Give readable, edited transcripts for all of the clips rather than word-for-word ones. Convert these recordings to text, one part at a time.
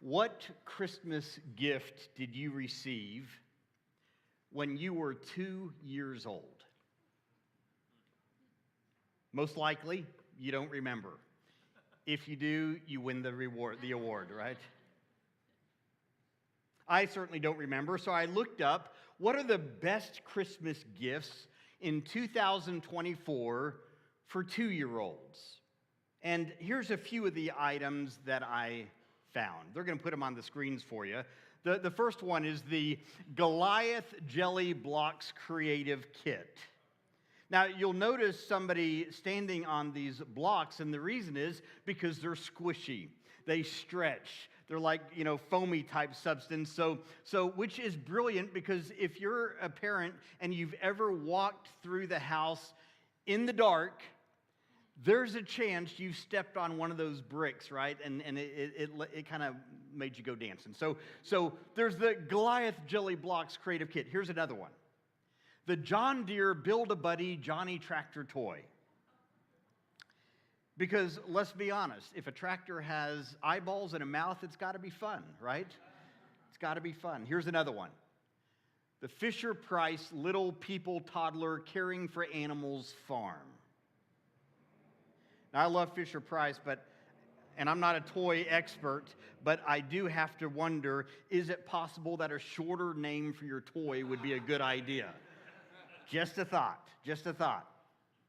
What Christmas gift did you receive when you were 2 years old? Most likely, you don't remember. If you do, you win the award, right? I certainly don't remember, so I looked up what are the best Christmas gifts in 2024 for 2-year-olds. And here's a few of the items that I found. They're going to put them on the screens for you. The first one is the Goliath Jelly Blocks Creative Kit. Now, you'll notice somebody standing on these blocks, and the reason is because they're squishy. They stretch. They're like, foamy type substance. So which is brilliant because if you're a parent and you've ever walked through the house in the dark, there's a chance you've stepped on one of those bricks, right? And it kind of made you go dancing. So there's the Goliath Jelly Blocks Creative Kit. Here's another one. The John Deere Build-A-Buddy Johnny Tractor Toy. Because let's be honest, if a tractor has eyeballs and a mouth, it's got to be fun, right? It's got to be fun. Here's another one. The Fisher-Price Little People Toddler Caring for Animals Farm. Now, I love Fisher-Price, and I'm not a toy expert, but I do have to wonder, is it possible that a shorter name for your toy would be a good idea? Just a thought.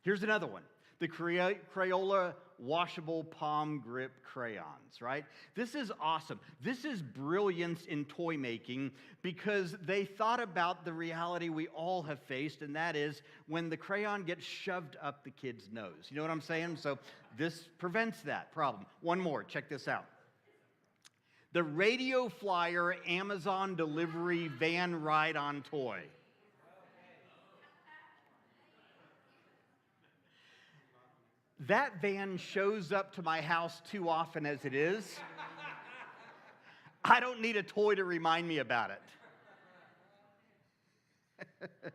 Here's another one. The Crayola Washable Palm Grip Crayons, right? This is awesome. This is brilliance in toy making because they thought about the reality we all have faced, and that is when the crayon gets shoved up the kid's nose. You know what I'm saying? So this prevents that problem. One more. Check this out. The Radio Flyer Amazon Delivery Van Ride-On Toy. That van shows up to my house too often as it is. I don't need a toy to remind me about it.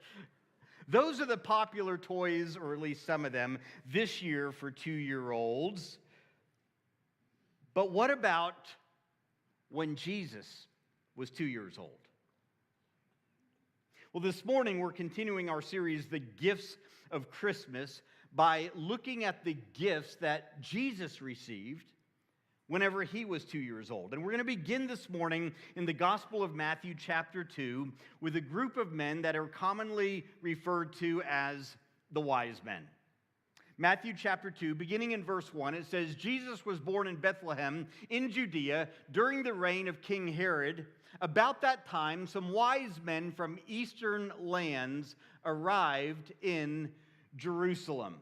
Those are the popular toys, or at least some of them, this year for 2-year-olds. But what about when Jesus was 2 years old? Well, this morning we're continuing our series, The Gifts of Christmas, by looking at the gifts that Jesus received whenever he was 2 years old. And we're going to begin this morning in the Gospel of Matthew chapter 2 with a group of men that are commonly referred to as the wise men. Matthew chapter 2, beginning in verse 1, it says, Jesus was born in Bethlehem in Judea during the reign of King Herod. About that time, some wise men from eastern lands arrived in Jerusalem.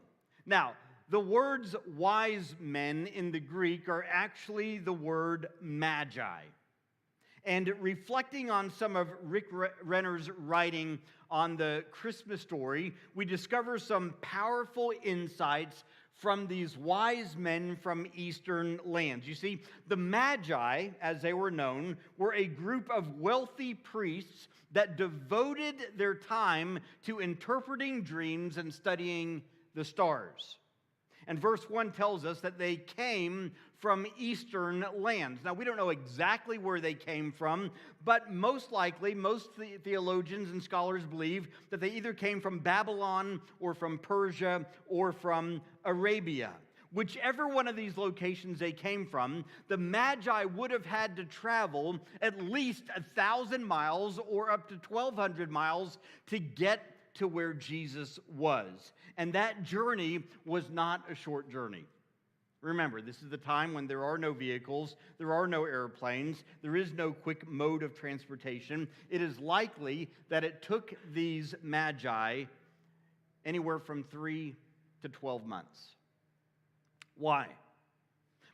Now, the words wise men in the Greek are actually the word Magi. And reflecting on some of Rick Renner's writing on the Christmas story, we discover some powerful insights from these wise men from eastern lands. You see, the Magi, as they were known, were a group of wealthy priests that devoted their time to interpreting dreams and studying the stars. And verse 1 tells us that they came from eastern lands. Now, we don't know exactly where they came from, but most likely, most theologians and scholars believe that they either came from Babylon or from Persia or from Arabia. Whichever one of these locations they came from, the Magi would have had to travel at least 1,000 miles or up to 1,200 miles to get to where Jesus was. And that journey was not a short journey. Remember, this is the time when there are no vehicles, there are no airplanes, there is no quick mode of transportation. It is likely that it took these Magi anywhere from 3 to 12 months. Why?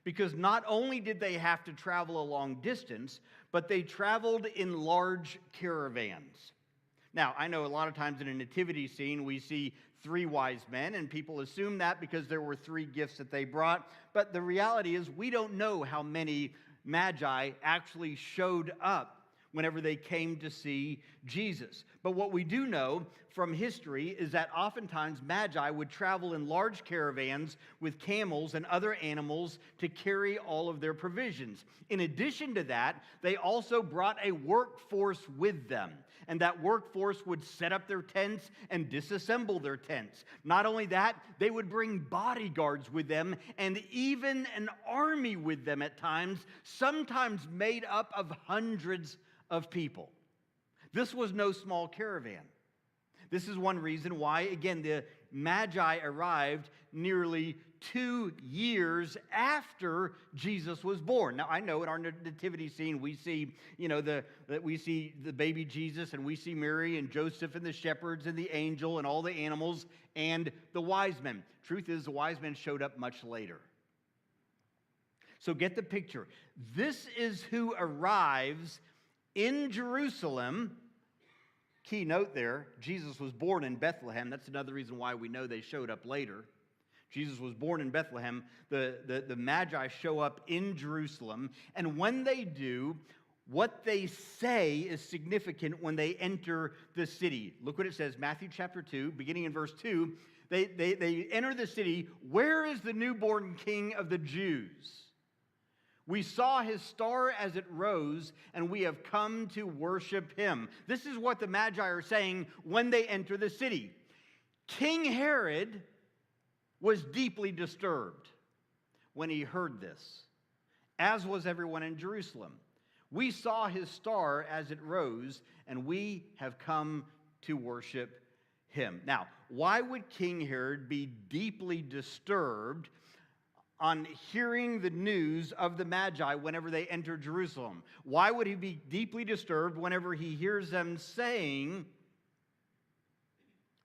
Because not only did they have to travel a long distance, but they traveled in large caravans. Now, I know a lot of times in a nativity scene, we see 3 wise men, and people assume that because there were 3 gifts that they brought. But the reality is we don't know how many Magi actually showed up whenever they came to see Jesus. But what we do know from history is that oftentimes Magi would travel in large caravans with camels and other animals to carry all of their provisions. In addition to that, they also brought a workforce with them. And that workforce would set up their tents and disassemble their tents. Not only that, they would bring bodyguards with them and even an army with them at times, sometimes made up of hundreds of people. This was no small caravan. This is one reason why, again, the Magi arrived nearly 2 years after Jesus was born. Now, I know in our nativity scene we see, we see the baby Jesus, and we see Mary and Joseph and the shepherds and the angel and all the animals and the wise men. Truth is, the wise men showed up much later. So get the picture. This is who arrives in Jerusalem. Key note there, Jesus was born in Bethlehem. That's another reason why we know they showed up later. Jesus was born in Bethlehem. The Magi show up in Jerusalem. And when they do, what they say is significant when they enter the city. Look what it says, Matthew chapter 2, beginning in verse 2. They enter the city. Where is the newborn King of the Jews? We saw his star as it rose, and we have come to worship him. This is what the Magi are saying when they enter the city. King Herod was deeply disturbed when he heard this, as was everyone in Jerusalem. We saw his star as it rose, and we have come to worship him. Now, why would King Herod be deeply disturbed on hearing the news of the Magi whenever they enter Jerusalem? Why would he be deeply disturbed whenever he hears them saying,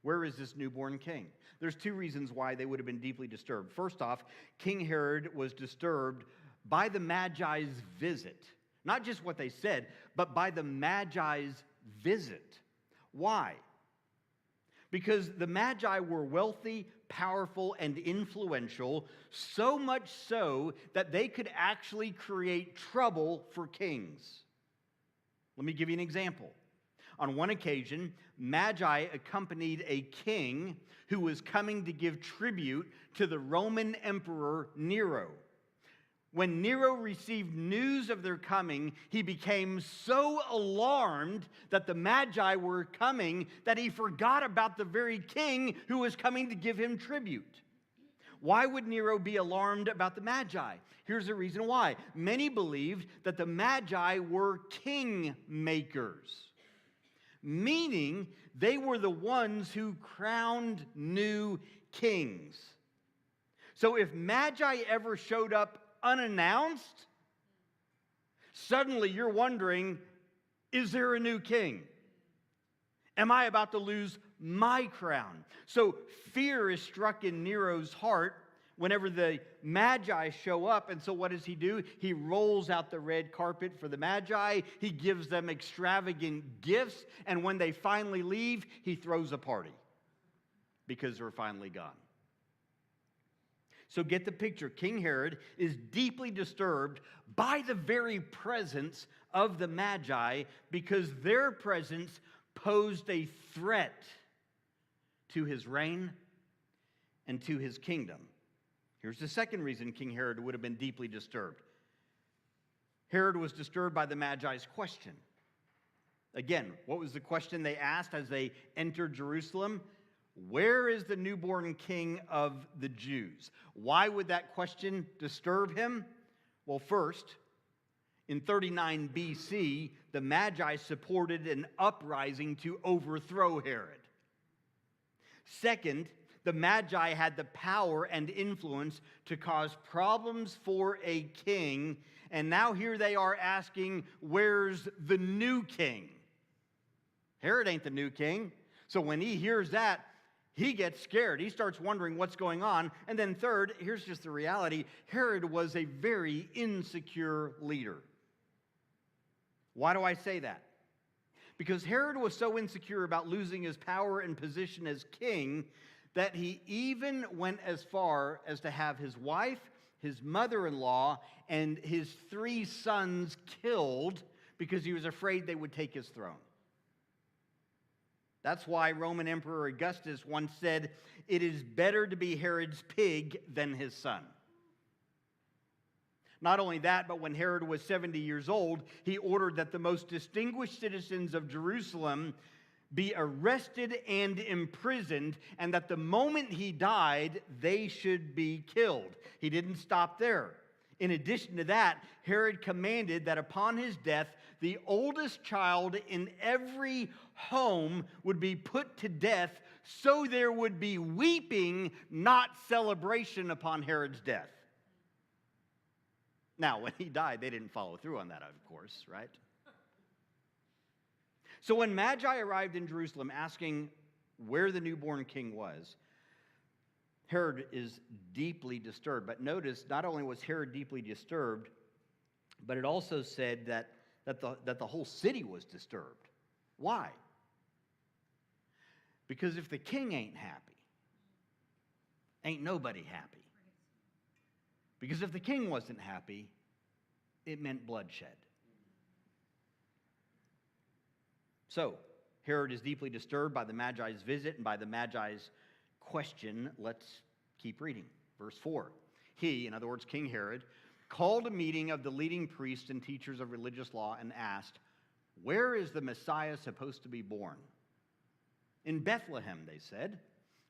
"Where is this newborn king?" There's 2 reasons why they would have been deeply disturbed. First off, King Herod was disturbed by the Magi's visit. Not just what they said, but by the Magi's visit. Why? Because the Magi were wealthy, powerful, and influential, so much so that they could actually create trouble for kings. Let me give you an example. On one occasion, Magi accompanied a king who was coming to give tribute to the Roman Emperor Nero. When Nero received news of their coming, he became so alarmed that the Magi were coming that he forgot about the very king who was coming to give him tribute. Why would Nero be alarmed about the Magi? Here's the reason why. Many believed that the Magi were king makers, meaning they were the ones who crowned new kings. So if Magi ever showed up unannounced, suddenly you're wondering, is there a new king? Am I about to lose my crown? So fear is struck in Nero's heart whenever the Magi show up. And so what does he do? He rolls out the red carpet for the Magi. He gives them extravagant gifts. And when they finally leave, he throws a party because they're finally gone. So get the picture. King Herod is deeply disturbed by the very presence of the Magi because their presence posed a threat to his reign and to his kingdom. Here's the second reason King Herod would have been deeply disturbed. Herod was disturbed by the Magi's question. Again, what was the question they asked as they entered Jerusalem? Where is the newborn king of the Jews? Why would that question disturb him? Well, first, in 39 BC, the Magi supported an uprising to overthrow Herod. Second, the Magi had the power and influence to cause problems for a king, and now here they are asking, where's the new king? Herod ain't the new king. So when he hears that, he gets scared. He starts wondering what's going on. And then third, here's just the reality. Herod was a very insecure leader. Why do I say that? Because Herod was so insecure about losing his power and position as king that he even went as far as to have his wife, his mother-in-law, and his 3 sons killed because he was afraid they would take his throne. That's why Roman Emperor Augustus once said, "It is better to be Herod's pig than his son." Not only that, but when Herod was 70 years old, he ordered that the most distinguished citizens of Jerusalem be arrested and imprisoned, and that the moment he died, they should be killed. He didn't stop there. In addition to that, Herod commanded that upon his death, the oldest child in every home would be put to death, so there would be weeping, not celebration, upon Herod's death. Now, when he died, they didn't follow through on that, of course, right? So when Magi arrived in Jerusalem asking where the newborn king was, Herod is deeply disturbed. But notice, not only was Herod deeply disturbed, but it also said that the whole city was disturbed. Why? Because if the king ain't happy, ain't nobody happy. Because if the king wasn't happy, it meant bloodshed. So, Herod is deeply disturbed by the Magi's visit and by the Magi's question. Let's keep reading. Verse 4. He, in other words, King Herod, called a meeting of the leading priests and teachers of religious law and asked, "Where is the Messiah supposed to be born?" "In Bethlehem," they said,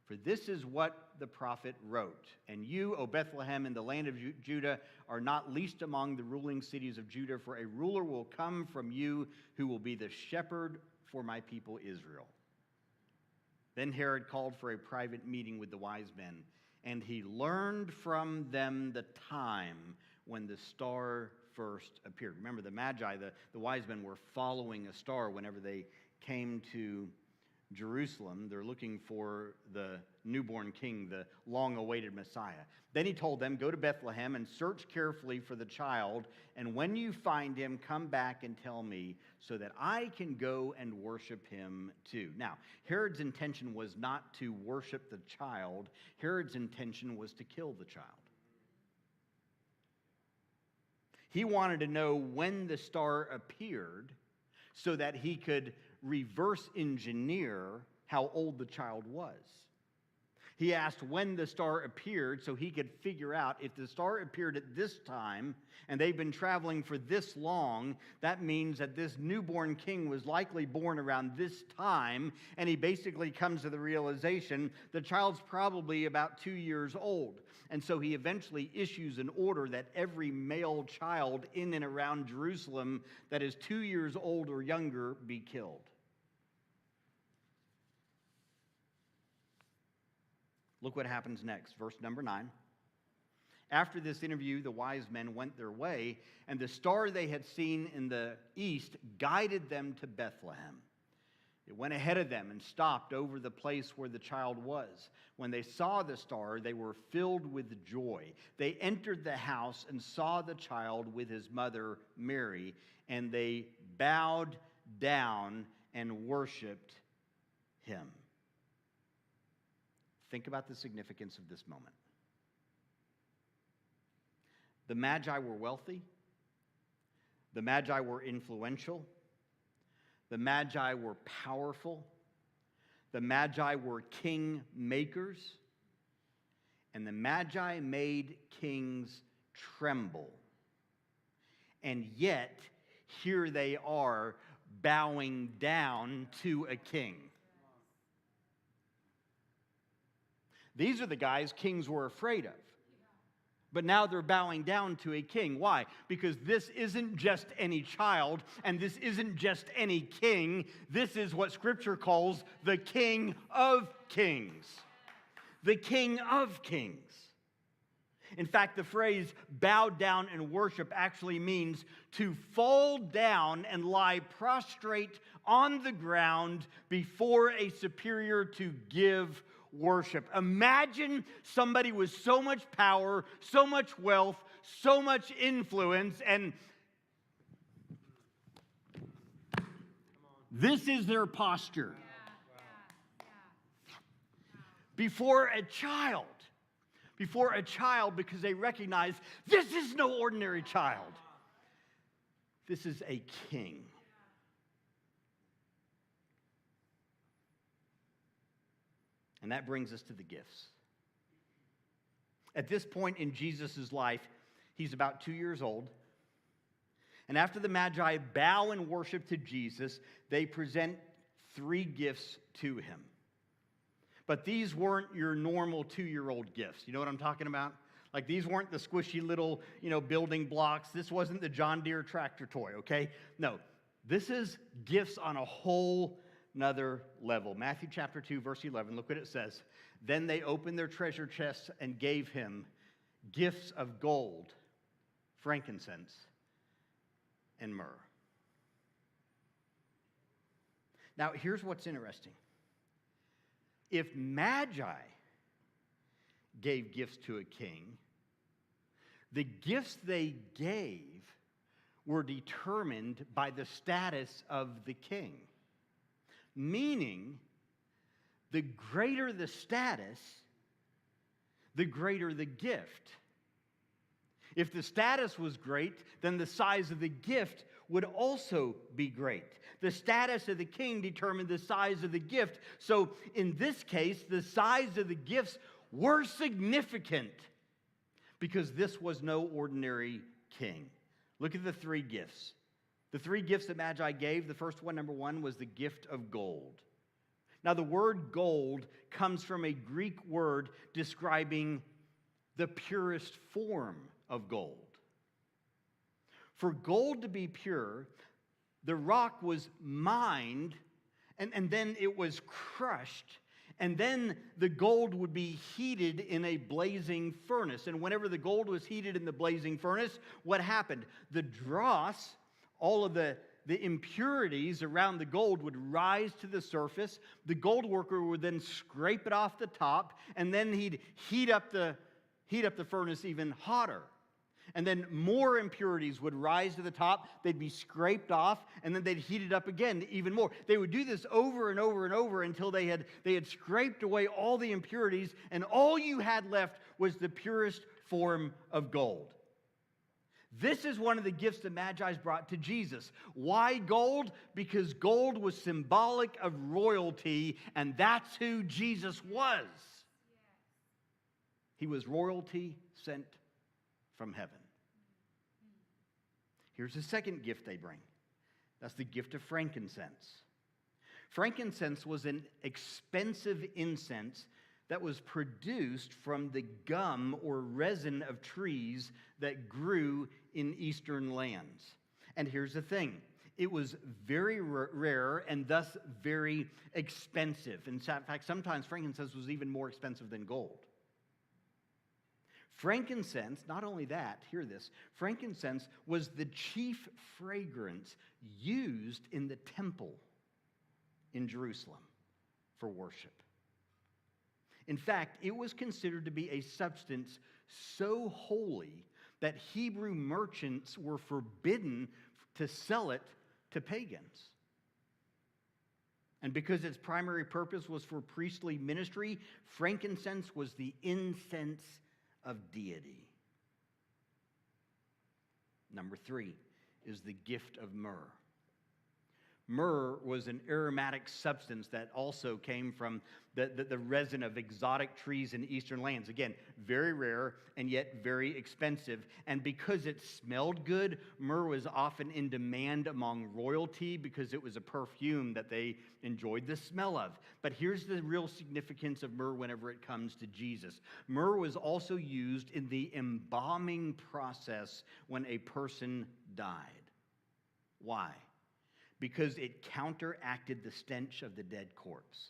"for this is what the prophet wrote. And you, O Bethlehem, in the land of Judah, are not least among the ruling cities of Judah, for a ruler will come from you who will be the shepherd for my people Israel." Then Herod called for a private meeting with the wise men, and he learned from them the time when the star first appeared. Remember, the Magi, the wise men, were following a star whenever they came to Jerusalem. They're looking for the newborn king, the long-awaited Messiah. Then he told them, "Go to Bethlehem and search carefully for the child, and when you find him, come back and tell me so that I can go and worship him too." Now, Herod's intention was not to worship the child. Herod's intention was to kill the child. He wanted to know when the star appeared so that he could reverse engineer how old the child was. He asked when the star appeared so he could figure out if the star appeared at this time and they've been traveling for this long, that means that this newborn king was likely born around this time, and he basically comes to the realization the child's probably about 2 years old. And so he eventually issues an order that every male child in and around Jerusalem that is 2 years old or younger be killed. Look what happens next, verse number 9. After this interview, the wise men went their way, and the star they had seen in the east guided them to Bethlehem. It went ahead of them and stopped over the place where the child was. When they saw the star, they were filled with joy. They entered the house and saw the child with his mother, Mary, and they bowed down and worshiped him. Think about the significance of this moment. The Magi were wealthy. The Magi were influential. The Magi were powerful. The Magi were king makers. And the Magi made kings tremble. And yet, here they are bowing down to a king. These are the guys kings were afraid of. But now they're bowing down to a king. Why? Because this isn't just any child, and this isn't just any king. This is what Scripture calls the King of Kings. The King of Kings. In fact, the phrase bow down and worship actually means to fall down and lie prostrate on the ground before a superior to give worship. Imagine somebody with so much power, so much wealth, so much influence, and this is their posture before a child. Before a child, because they recognize this is no ordinary child. This is a king. And that brings us to the gifts. At this point in Jesus' life, he's about 2 years old. And after the Magi bow and worship to Jesus, they present 3 gifts to him. But these weren't your normal 2-year-old gifts. You know what I'm talking about? Like, these weren't the squishy little, building blocks. This wasn't the John Deere tractor toy, okay? No, this is gifts on a whole nother level. Matthew chapter 2, verse 11, look what it says. Then they opened their treasure chests and gave him gifts of gold, frankincense, and myrrh. Now, here's what's interesting. If Magi gave gifts to a king, the gifts they gave were determined by the status of the king. Meaning, the greater the status, the greater the gift. If the status was great, then the size of the gift would also be great. The status of the king determined the size of the gift. So in this case, the size of the gifts were significant because this was no ordinary king. Look at the 3 gifts. The 3 gifts that Magi gave, the first one, number 1, was the gift of gold. Now, the word gold comes from a Greek word describing the purest form of gold. For gold to be pure, the rock was mined, and then it was crushed, and then the gold would be heated in a blazing furnace. And whenever the gold was heated in the blazing furnace, what happened? The dross, all of the impurities around the gold would rise to the surface. The gold worker would then scrape it off the top, and then he'd heat up the furnace even hotter. And then more impurities would rise to the top. They'd be scraped off, and then they'd heat it up again even more. They would do this over and over and over until they had scraped away all the impurities, and all you had left was the purest form of gold. This is one of the gifts the Magi brought to Jesus. Why gold? Because gold was symbolic of royalty, and that's who Jesus was. He was royalty sent from heaven. Here's the second gift they bring. That's the gift of frankincense. Frankincense was an expensive incense that was produced from the gum or resin of trees that grew in eastern lands. And here's the thing. It was very rare and thus very expensive. In fact, sometimes frankincense was even more expensive than gold. Frankincense, not only that, hear this, frankincense was the chief fragrance used in the temple in Jerusalem for worship. In fact, it was considered to be a substance so holy that Hebrew merchants were forbidden to sell it to pagans. And because its primary purpose was for priestly ministry, frankincense was the incense of deity. Number 3 is the gift of myrrh. Myrrh was an aromatic substance that also came from the resin of exotic trees in eastern lands. Again, very rare and yet very expensive. And because it smelled good, myrrh was often in demand among royalty because it was a perfume that they enjoyed the smell of. But here's the real significance of myrrh whenever it comes to Jesus. Myrrh was also used in the embalming process when a person died. Why? Because it counteracted the stench of the dead corpse.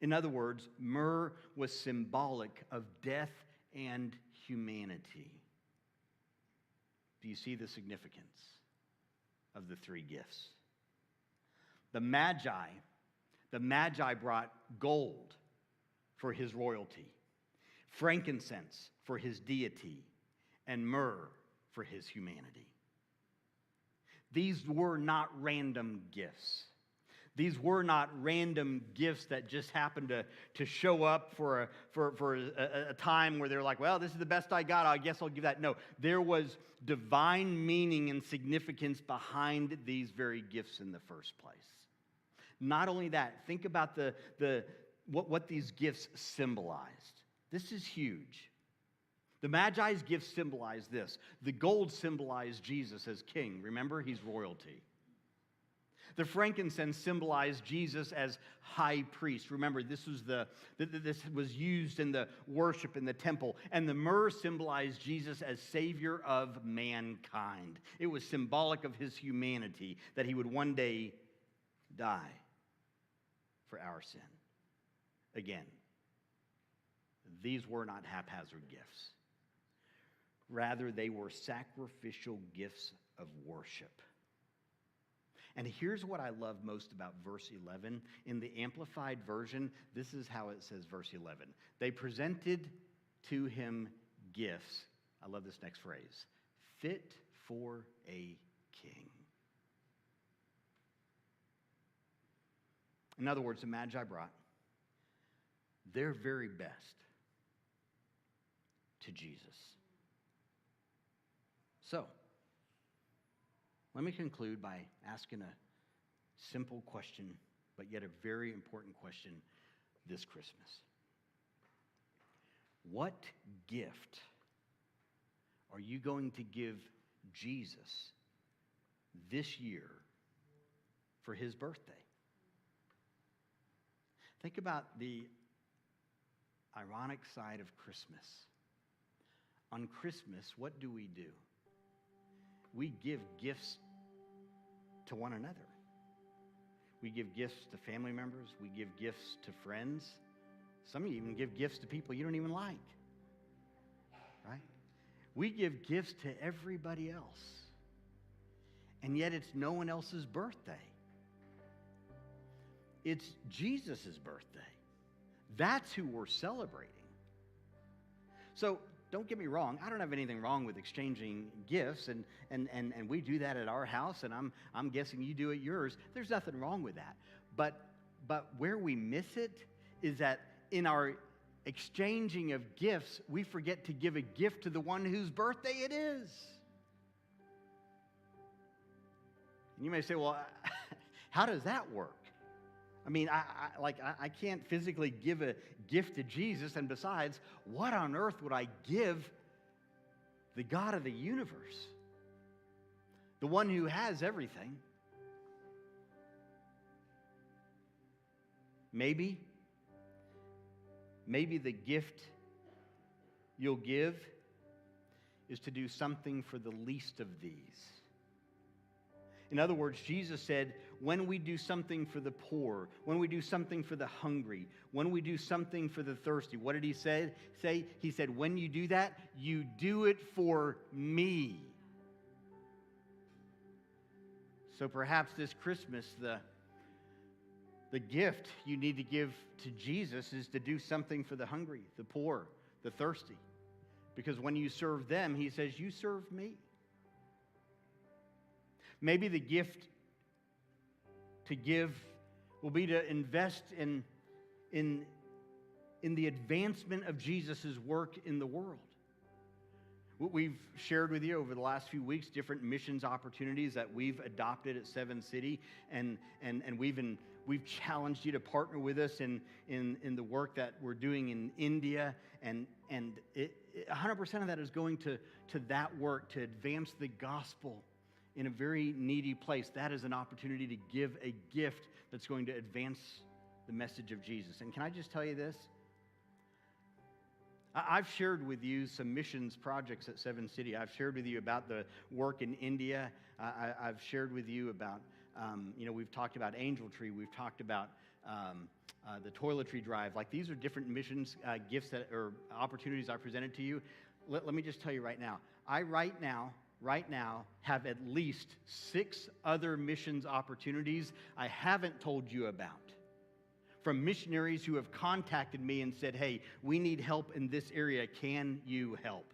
In other words, myrrh was symbolic of death and humanity. Do you see the significance of the 3 gifts? The Magi brought gold for his royalty, frankincense for his deity, and myrrh for his humanity. These were not random gifts. These were not random gifts that just happened to show up for a time where they're like, well, this is the best I got, I guess I'll give that. No, there was divine meaning and significance behind these very gifts in the first place. Not only that, think about what these gifts symbolized. This is huge. The Magi's gifts symbolize this. The gold symbolized Jesus as king. Remember, he's royalty. The frankincense symbolized Jesus as high priest. Remember, this was used in the worship in the temple. And the myrrh symbolized Jesus as savior of mankind. It was symbolic of his humanity, that he would one day die for our sin. Again, these were not haphazard gifts. Rather, they were sacrificial gifts of worship. And here's what I love most about verse 11. In the Amplified Version, this is how it says, verse 11. They presented to him gifts. I love this next phrase. Fit for a king. In other words, the Magi brought their very best to Jesus. So, let me conclude by asking a simple question, but yet a very important question this Christmas. What gift are you going to give Jesus this year for his birthday? Think about the ironic side of Christmas. On Christmas, what do? We give gifts to one another. We give gifts to family members. We give gifts to friends. Some of you even give gifts to people you don't even like. Right? We give gifts to everybody else. And yet it's no one else's birthday. It's Jesus' birthday. That's who we're celebrating. So, don't get me wrong, I don't have anything wrong with exchanging gifts, and we do that at our house, and I'm guessing you do at yours. There's nothing wrong with that. But where we miss it is that in our exchanging of gifts, we forget to give a gift to the one whose birthday it is. And you may say, well, how does that work? I mean, I can't physically give a gift to Jesus, and besides, what on earth would I give the God of the universe? The one who has everything. Maybe the gift you'll give is to do something for the least of these. In other words, Jesus said, when we do something for the poor, when we do something for the hungry, when we do something for the thirsty, what did he say? He said, when you do that, you do it for me. So perhaps this Christmas, the gift you need to give to Jesus is to do something for the hungry, the poor, the thirsty. Because when you serve them, he says, you serve me. Maybe the gift to give will be to invest in the advancement of Jesus' work in the world. We've shared with you over the last few weeks different missions opportunities that we've adopted at Seven City, and we've challenged you to partner with us in the work that we're doing in India, and 100% of that is going to that work to advance the gospel in a very needy place. That is an opportunity to give a gift that's going to advance the message of Jesus. And can I just tell you this? I've shared with you some missions projects at Seven City. I've shared with you about the work in India. I've shared with you about, we've talked about Angel Tree. We've talked about the toiletry drive. Like, these are different missions gifts or opportunities I presented to you. Let me just tell you right now. I right now have at least 6 other missions opportunities I haven't told you about, from missionaries who have contacted me and said, hey, we need help in this area. Can you help?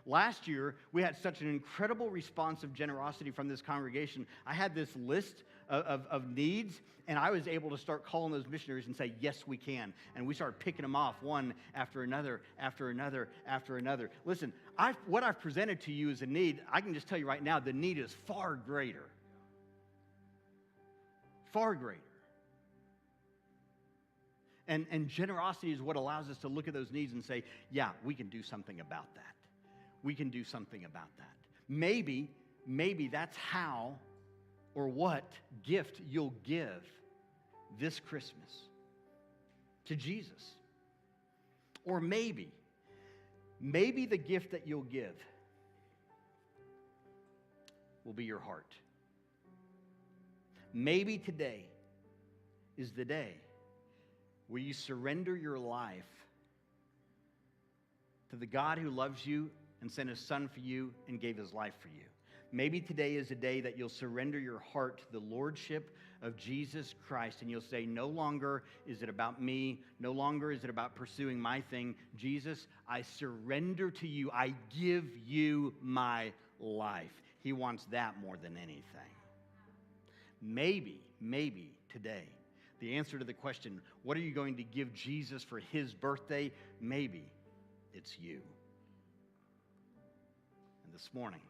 Last year, we had such an incredible response of generosity from this congregation. I had this list of needs, and I was able to start calling those missionaries and say, yes, we can. And we started picking them off one after another, after another, after another. Listen, what I've presented to you as a need, I can just tell you right now, the need is far greater. Far greater. And generosity is what allows us to look at those needs and say, yeah, we can do something about that. We can do something about that. Maybe that's how or what gift you'll give this Christmas to Jesus. Or maybe the gift that you'll give will be your heart. Maybe today is the day where you surrender your life to the God who loves you and sent his son for you and gave his life for you. Maybe today is a day that you'll surrender your heart to the lordship of Jesus Christ, and you'll say, no longer is it about me, no longer is it about pursuing my thing. Jesus, I surrender to you. I give you my life. He wants that more than anything. Maybe today, the answer to the question, what are you going to give Jesus for his birthday? Maybe it's you. And this morning,